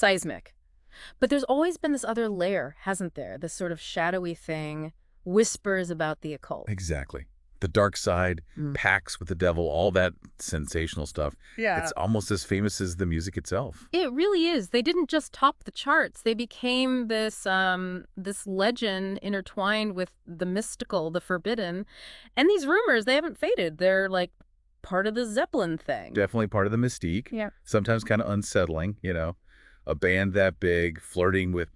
Seismic. But there's always been this other layer, hasn't there? This sort of shadowy thing, whispers about the occult. Exactly. The dark side, Mm. pacts with the devil, all that sensational stuff. Yeah. It's almost as famous as the music itself. It really is. They didn't just top the charts. They became this legend intertwined with the mystical, the forbidden. And these rumors, they haven't faded. They're like part of the Zeppelin thing. Definitely part of the mystique. Yeah. Sometimes kind of unsettling, you know. A band that big, flirting with,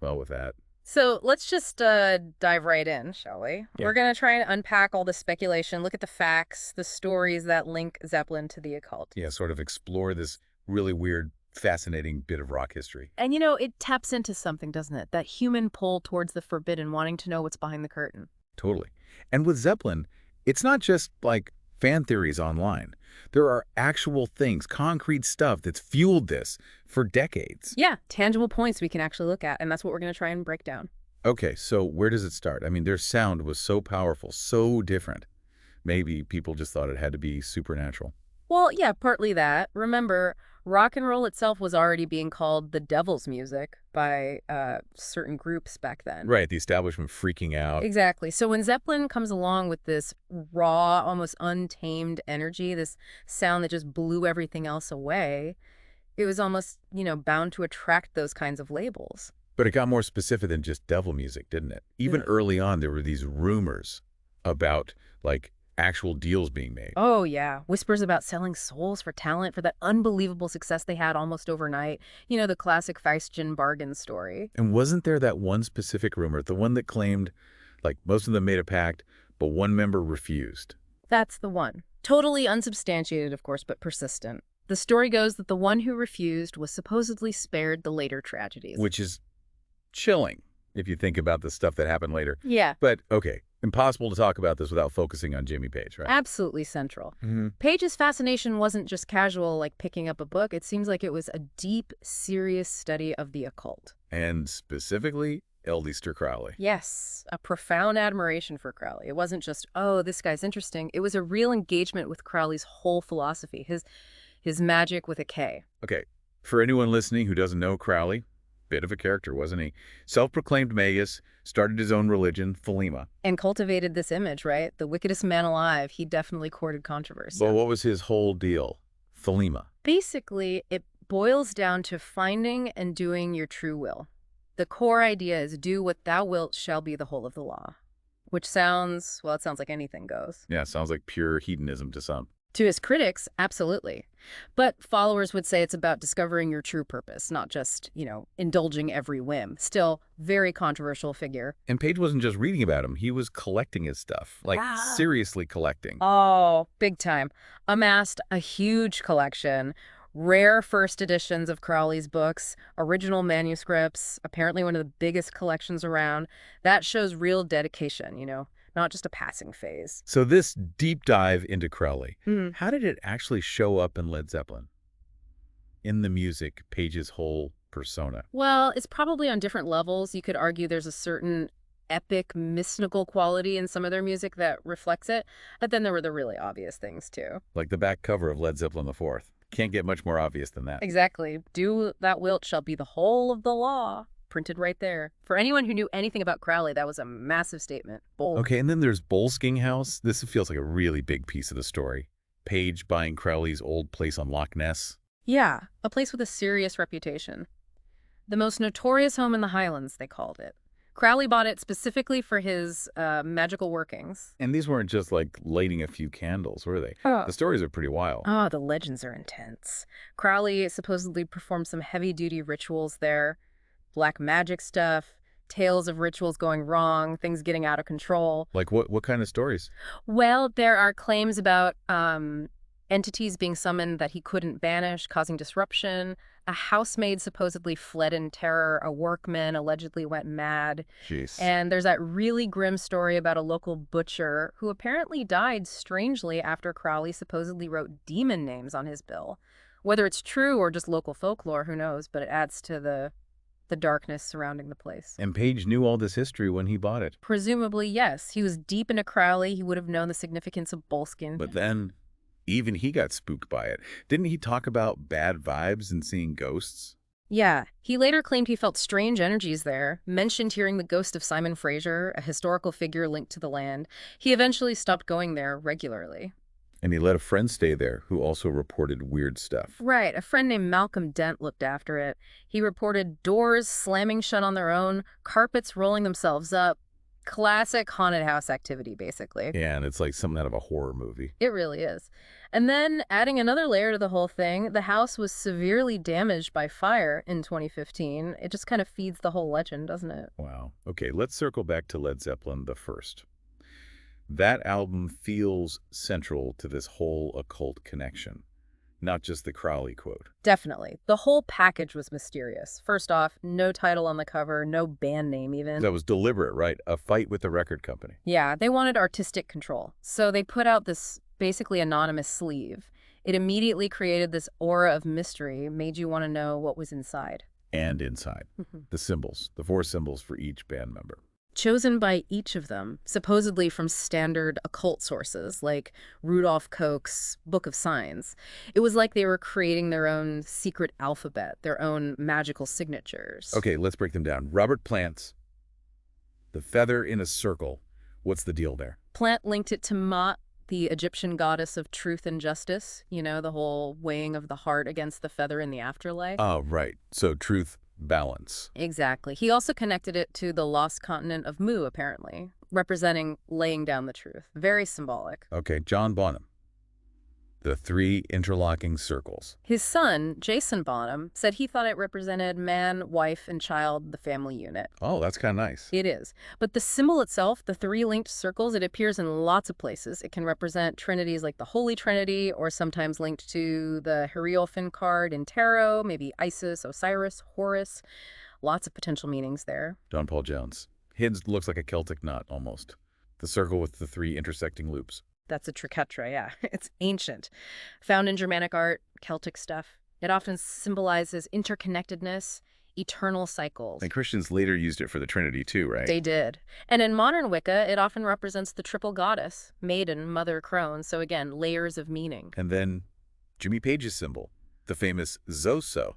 well, with that. So let's just dive right in, shall we? Yeah. We're going to try and unpack all the speculation, look at the facts, the stories that link Zeppelin to the occult. Yeah, sort of explore this really weird, fascinating bit of rock history. And you know, it taps into something, doesn't it? That human pull towards the forbidden, wanting to know what's behind the curtain. Totally. And with Zeppelin, it's not just like fan theories online. There are actual things, concrete stuff that's fueled this for decades. Yeah, tangible points we can actually look at, and that's what we're going to try and break down. Okay, so where does it start? I mean, their sound was so powerful, so different. Maybe people just thought it had to be supernatural. Well, yeah, partly that. Remember, rock and roll itself was already being called the devil's music by certain groups back then. Right, the establishment freaking out. Exactly. So when Zeppelin comes along with this raw, almost untamed energy, this sound that just blew everything else away, it was almost, bound to attract those kinds of labels. But it got more specific than just devil music, didn't it? Even early on, there were these rumors about, like, actual deals being made. Oh, yeah. Whispers about selling souls for talent, for that unbelievable success they had almost overnight. You know, the classic Fascination bargain story. And wasn't there that one specific rumor, the one that claimed, like, most of them made a pact, but one member refused? That's the one. Totally unsubstantiated, of course, but persistent. The story goes that the one who refused was supposedly spared the later tragedies. Which is chilling, if you think about the stuff that happened later. Yeah. But, okay, impossible to talk about this without focusing on Jimmy Page, right? Absolutely central. Mm-hmm. Page's fascination wasn't just casual, like picking up a book. It seems like it was a deep, serious study of the occult. And specifically, Aleister Crowley. Yes, a profound admiration for Crowley. It wasn't just, oh, this guy's interesting. It was a real engagement with Crowley's whole philosophy, his magic with a K. Okay, for anyone listening who doesn't know Crowley, bit of a character, wasn't he? Self-proclaimed magus, started his own religion, Thelema. And cultivated this image, right? The wickedest man alive. He definitely courted controversy. Well, what was his whole deal? Thelema. Basically, it boils down to finding and doing your true will. The core idea is do what thou wilt shall be the whole of the law. Which sounds, well, it sounds like anything goes. Yeah, sounds like pure hedonism to some. To his critics, absolutely. But followers would say it's about discovering your true purpose, not just, indulging every whim. Still, very controversial figure. And Page wasn't just reading about him. He was collecting his stuff. Like, seriously collecting. Oh, big time. Amassed a huge collection. Rare first editions of Crowley's books, original manuscripts, apparently one of the biggest collections around. That shows real dedication, not just a passing phase. So this deep dive into Crowley, how did it actually show up in Led Zeppelin? In the music, Page's whole persona? Well, it's probably on different levels. You could argue there's a certain epic, mystical quality in some of their music that reflects it. But then there were the really obvious things, too. Like the back cover of Led Zeppelin IV. Can't get much more obvious than that. Exactly. Do that wilt shall be the whole of the law. Printed right there. For anyone who knew anything about Crowley, that was a massive statement. Bold. Okay, and then there's Boleskine House. This feels like a really big piece of the story. Page buying Crowley's old place on Loch Ness. Yeah, a place with a serious reputation. The most notorious home in the Highlands, they called it. Crowley bought it specifically for his magical workings. And these weren't just like lighting a few candles, were they? Oh. The stories are pretty wild. Oh, the legends are intense. Crowley supposedly performed some heavy-duty rituals there. Black magic stuff, tales of rituals going wrong, things getting out of control. Like what kind of stories? Well, there are claims about entities being summoned that he couldn't banish, causing disruption. A housemaid supposedly fled in terror. A workman allegedly went mad. Jeez. And there's that really grim story about a local butcher who apparently died strangely after Crowley supposedly wrote demon names on his bill. Whether it's true or just local folklore, who knows, but it adds to the darkness surrounding the place. And Page knew all this history when he bought it. Presumably, yes. He was deep into Crowley. He would have known the significance of Boleskine. But then, even he got spooked by it. Didn't he talk about bad vibes and seeing ghosts? Yeah, he later claimed he felt strange energies there, mentioned hearing the ghost of Simon Fraser, a historical figure linked to the land. He eventually stopped going there regularly. And he let a friend stay there who also reported weird stuff. Right, a friend named Malcolm Dent looked after it. He reported doors slamming shut on their own, carpets rolling themselves up. Classic haunted house activity, basically. Yeah, and it's like something out of a horror movie. It really is. And then, adding another layer to the whole thing, the house was severely damaged by fire in 2015. It just kind of feeds the whole legend, doesn't it? Wow. Okay, let's circle back to Led Zeppelin the first. That album feels central to this whole occult connection, not just the Crowley quote. Definitely. The whole package was mysterious. First off, no title on the cover, no band name even. That was deliberate, right? A fight with the record company. Yeah, they wanted artistic control. So they put out this basically anonymous sleeve. It immediately created this aura of mystery, made you want to know what was inside. And inside, the symbols, the 4 symbols for each band member. Chosen by each of them, supposedly from standard occult sources like Rudolf Koch's Book of Signs. It was like they were creating their own secret alphabet, their own magical signatures. Okay, let's break them down. Robert Plant's The Feather in a Circle. What's the deal there? Plant linked it to Ma'at, the Egyptian goddess of truth and justice, you know, the whole weighing of the heart against the feather in the afterlife. Oh, right. So truth, balance. Exactly. He also connected it to the lost continent of Mu, apparently, representing laying down the truth. Very symbolic. Okay, John Bonham. The 3 interlocking circles. His son, Jason Bonham, said he thought it represented man, wife, and child, the family unit. Oh, that's kind of nice. It is. But the symbol itself, the 3 linked circles, it appears in lots of places. It can represent trinities like the Holy Trinity, or sometimes linked to the Hierophant card in tarot, maybe Isis, Osiris, Horus. Lots of potential meanings there. Don Paul Jones. His looks like a Celtic knot, almost. The circle with the 3 intersecting loops. That's a triquetra, yeah. It's ancient. Found in Germanic art, Celtic stuff. It often symbolizes interconnectedness, eternal cycles. And Christians later used it for the Trinity too, right? They did. And in modern Wicca, it often represents the triple goddess, maiden, mother, crone. So again, layers of meaning. And then Jimmy Page's symbol, the famous Zoso.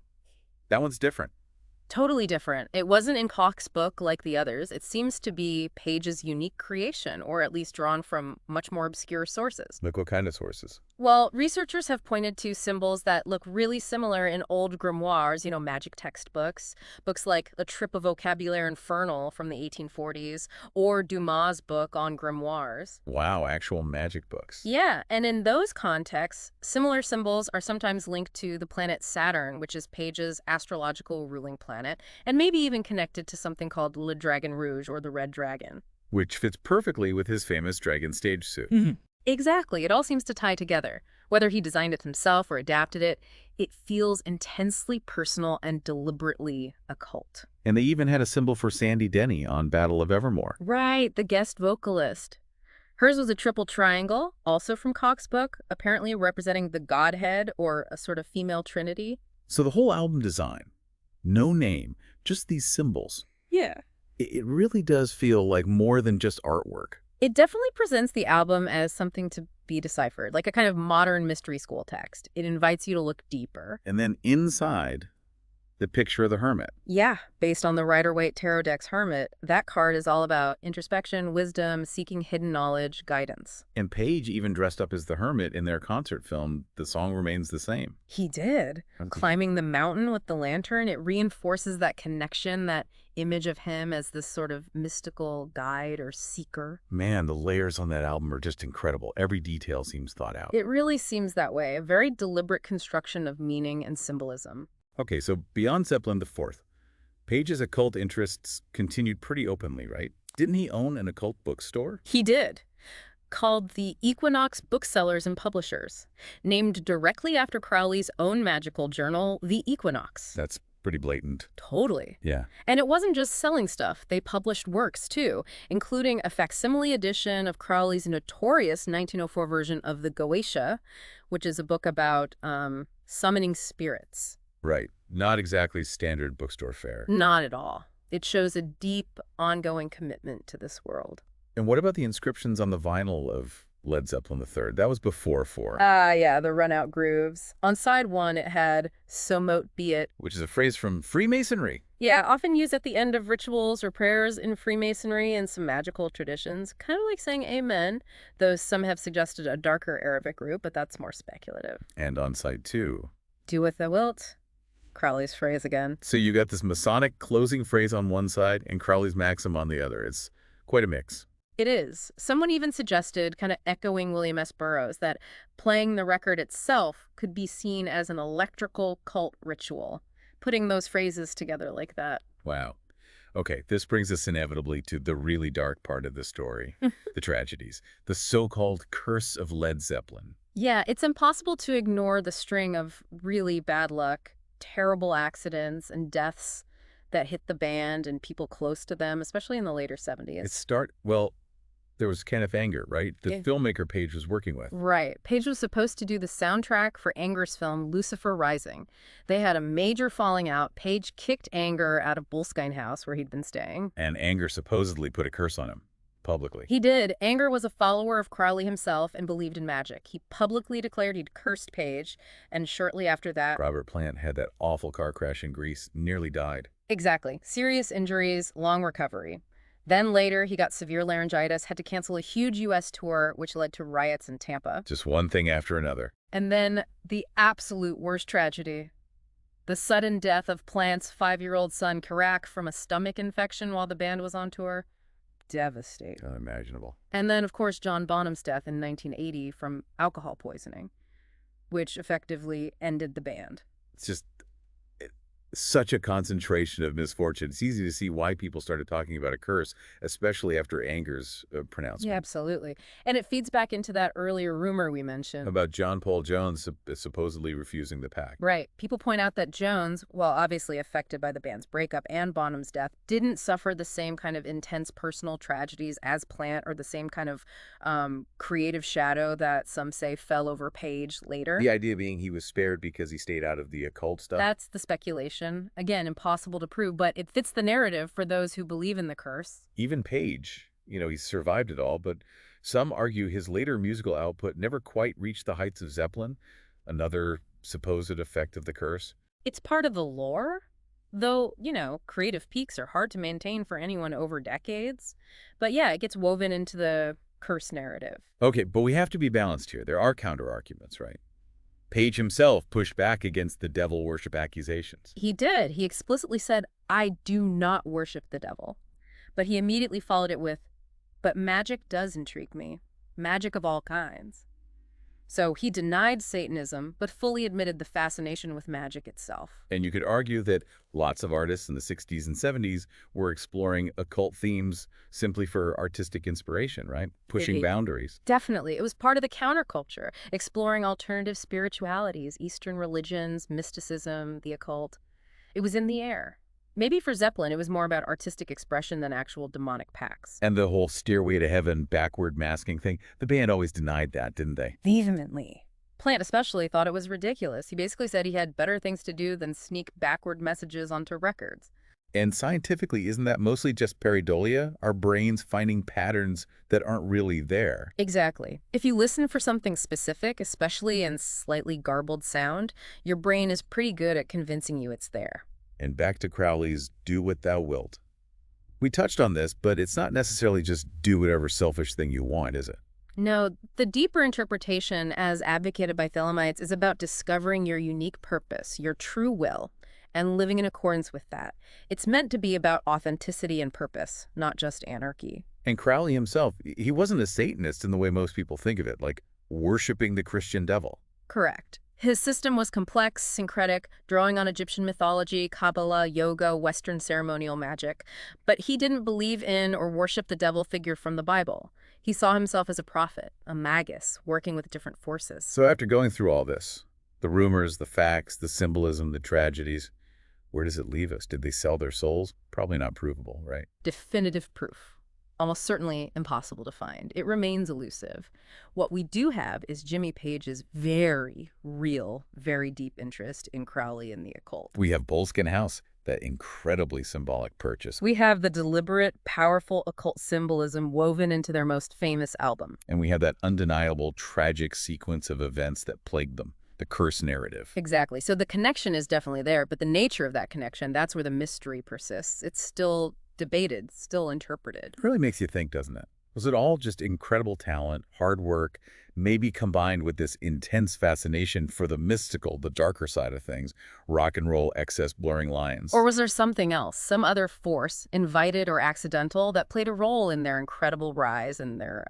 That one's different. Totally different. It wasn't in Koch's book like the others. It seems to be Page's unique creation, or at least drawn from much more obscure sources. Like what kind of sources? Well, researchers have pointed to symbols that look really similar in old grimoires, you know, magic textbooks. Books like A Trip of Vocabulaire Infernal from the 1840s, or Dumas' book on grimoires. Wow, actual magic books. Yeah, and in those contexts, similar symbols are sometimes linked to the planet Saturn, which is Page's astrological ruling planet, and maybe even connected to something called Le Dragon Rouge, or the Red Dragon. Which fits perfectly with his famous dragon stage suit. Exactly. It all seems to tie together. Whether he designed it himself or adapted it, it feels intensely personal and deliberately occult. And they even had a symbol for Sandy Denny on Battle of Evermore. Right, the guest vocalist. Hers was a triple triangle, also from Koch's book, apparently representing the Godhead or a sort of female trinity. So the whole album design, no name, just these symbols. Yeah. It really does feel like more than just artwork. It definitely presents the album as something to be deciphered, like a kind of modern mystery school text. It invites you to look deeper. And then inside, the picture of the hermit. Yeah, based on the Rider-Waite Tarot Deck's Hermit, that card is all about introspection, wisdom, seeking hidden knowledge, guidance. And Page even dressed up as the hermit in their concert film. The song remains the same. He did. Climbing the mountain with the lantern, it reinforces that connection, that image of him as this sort of mystical guide or seeker. Man, the layers on that album are just incredible. Every detail seems thought out. It really seems that way, a very deliberate construction of meaning and symbolism. Okay, so beyond Zeppelin the Fourth, Page's occult interests continued pretty openly, right? Didn't he own an occult bookstore? He did. Called the Equinox Booksellers and Publishers, named directly after Crowley's own magical journal, The Equinox. That's pretty blatant. Totally. Yeah. And it wasn't just selling stuff. They published works, too, including a facsimile edition of Crowley's notorious 1904 version of the Goetia, which is a book about summoning spirits. Right. Not exactly standard bookstore fare. Not at all. It shows a deep, ongoing commitment to this world. And what about the inscriptions on the vinyl of Led Zeppelin III. That was before 4, Ah, yeah, the run-out grooves. On side one, it had "So mote be it." which is a phrase from Freemasonry. Yeah, often used at the end of rituals or prayers in Freemasonry and some magical traditions, kind of like saying amen, though some have suggested a darker Arabic root, but that's more speculative. And on side 2. Do what thou wilt, Crowley's phrase again. So you got this Masonic closing phrase on one side and Crowley's maxim on the other. It's quite a mix. It is. Someone even suggested, kind of echoing William S. Burroughs, that playing the record itself could be seen as an electrical cult ritual, putting those phrases together like that. Wow. Okay, this brings us inevitably to the really dark part of the story, the tragedies, the so-called curse of Led Zeppelin. Yeah, it's impossible to ignore the string of really bad luck, terrible accidents, and deaths that hit the band and people close to them, especially in the later 70s. Well, there was Kenneth Anger, right? The Yeah. filmmaker Page was working with. Right. Page was supposed to do the soundtrack for Anger's film Lucifer Rising. They had a major falling out. Page kicked Anger out of Bullskine House, where he'd been staying. And Anger supposedly put a curse on him, publicly. He did. Anger was a follower of Crowley himself and believed in magic. He publicly declared he'd cursed Page, and shortly after that... Robert Plant had that awful car crash in Greece, nearly died. Exactly. Serious injuries, long recovery. Then later, he got severe laryngitis, had to cancel a huge U.S. tour, which led to riots in Tampa. Just one thing after another. And then the absolute worst tragedy. The sudden death of Plant's 5-year-old son, Karak, from a stomach infection while the band was on tour. Devastating. Unimaginable. And then, of course, John Bonham's death in 1980 from alcohol poisoning, which effectively ended the band. It's just such a concentration of misfortune. It's easy to see why people started talking about a curse, especially after Anger's pronouncement. Yeah, absolutely. And it feeds back into that earlier rumor we mentioned. About John Paul Jones supposedly refusing the pact. Right. People point out that Jones, while obviously affected by the band's breakup and Bonham's death, didn't suffer the same kind of intense personal tragedies as Plant or the same kind of creative shadow that some say fell over Page later. The idea being he was spared because he stayed out of the occult stuff. That's the speculation. Again, impossible to prove, but it fits the narrative for those who believe in the curse. Even Page, he survived it all, but some argue his later musical output never quite reached the heights of Zeppelin, another supposed effect of the curse. It's part of the lore, though, creative peaks are hard to maintain for anyone over decades. But yeah, it gets woven into the curse narrative. Okay, but we have to be balanced here. There are counter-arguments, right? Page himself pushed back against the devil worship accusations. He did. He explicitly said, "I do not worship the devil." But he immediately followed it with, "But magic does intrigue me. Magic of all kinds." So he denied Satanism, but fully admitted the fascination with magic itself. And you could argue that lots of artists in the 60s and 70s were exploring occult themes simply for artistic inspiration, right? Pushing boundaries. Definitely. It was part of the counterculture, exploring alternative spiritualities, Eastern religions, mysticism, the occult. It was in the air. Maybe for Zeppelin, it was more about artistic expression than actual demonic pacts. And the whole Stairway to Heaven backward masking thing, the band always denied that, didn't they? Vehemently. Plant especially thought it was ridiculous. He basically said he had better things to do than sneak backward messages onto records. And scientifically, isn't that mostly just pareidolia? Our brains finding patterns that aren't really there. Exactly. If you listen for something specific, especially in slightly garbled sound, your brain is pretty good at convincing you it's there. And back to Crowley's do what thou wilt. We touched on this, but it's not necessarily just do whatever selfish thing you want, is it? No, the deeper interpretation, as advocated by Thelemites, is about discovering your unique purpose, your true will, and living in accordance with that. It's meant to be about authenticity and purpose, not just anarchy. And Crowley himself, he wasn't a Satanist in the way most people think of it, like worshiping the Christian devil. Correct. His system was complex, syncretic, drawing on Egyptian mythology, Kabbalah, yoga, Western ceremonial magic. But he didn't believe in or worship the devil figure from the Bible. He saw himself as a prophet, a magus, working with different forces. So after going through all this, the rumors, the facts, the symbolism, the tragedies, where does it leave us? Did they sell their souls? Probably not provable, right? Definitive proof. Almost certainly impossible to find. It remains elusive. What we do have is Jimmy Page's very real, very deep interest in Crowley and the occult. We have Bullskine House, that incredibly symbolic purchase. We have the deliberate, powerful occult symbolism woven into their most famous album. And we have that undeniable, tragic sequence of events that plagued them, the curse narrative. Exactly. So the connection is definitely there, but the nature of that connection, that's where the mystery persists. It's still debated, still interpreted. It really makes you think, doesn't it? Was it all just incredible talent, hard work, maybe combined with this intense fascination for the mystical, the darker side of things, rock and roll, excess, blurring Or lines? was there something else, some other force, invited or accidental, that played a role in their incredible rise and their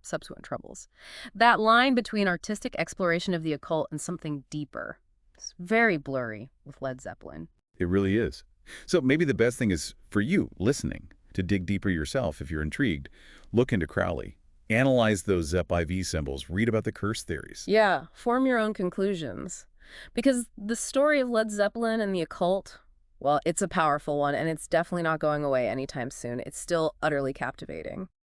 subsequent troubles? That line between artistic exploration of the occult and something deeper is very blurry with Led Zeppelin. It really is. So maybe the best thing is for you, listening, to dig deeper yourself if you're intrigued. Look into Crowley. Analyze those Zep IV symbols. Read about the curse theories. Yeah, form your own conclusions. Because the story of Led Zeppelin and the occult, well, it's a powerful one, and it's definitely not going away anytime soon. It's still utterly captivating.